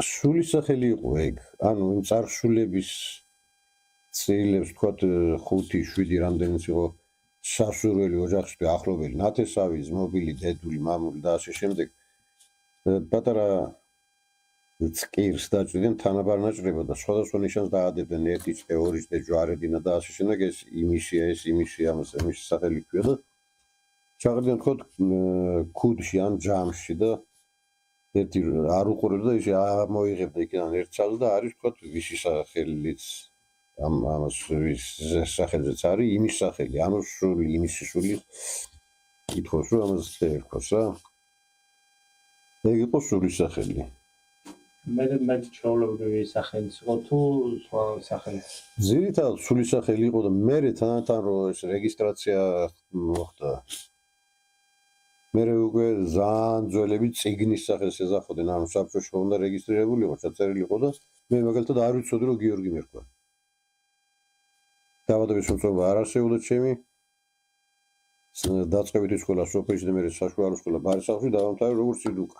სულისახელი იყო ეგ. ანუ იმ წარსულების წილებს თქვათ 5-7 რამდენიც იყო სასურველი ოჯახისთვის ახლობელი ნათესავი, ძმობილი, დედული, მამული და ასე შემდეგ. პატარა წკირს დაჭრიდნენ თანაბარ-ნაჭრება და სხვადასხვა ნიშანს დაადებდნენ ერთი ჭე, ორი ჭე, ჯვარედინა და ასე შემდეგ. ეს იმისია, ეს იმისია, ამის სახელი ქვია და ჩაყრიდნენ თქო ქუდში ან ჯამში და ერთი არ უყურებდა ისე ამოიღებდა იქიდან ერთ ცალს და არის თქო ვისი სახელიც ამას ვის სახელზეც არის იმის სახელი, ანუ სული იმის სული კითხოს რომ ამას ერქოს რა. ეგ იყო სულის სახელი. მე ჩვეულებრივი სახელიც იყო თუ სხვა სახელი? ძირითადად სულის სახელი იყო და მერე თან რომ ეს რეგისტრაცია მოხდა. მერე უკვე ძალიან ძველები წიგნის სახელს ეძახოდნენ, ანუ საბჭოში უნდა რეგისტრირებული იყო, ჩაწერილი იყო და მე მაგალითად არ ვიცოდი რომ გიორგი მერქვა. დაბადების მოწმობა არ არსებობდა ჩემი. დაწყებითი სკოლა სოფელში და მე საშუალო სკოლა ბარისახში დავამთავრე როგორც სიდუკა.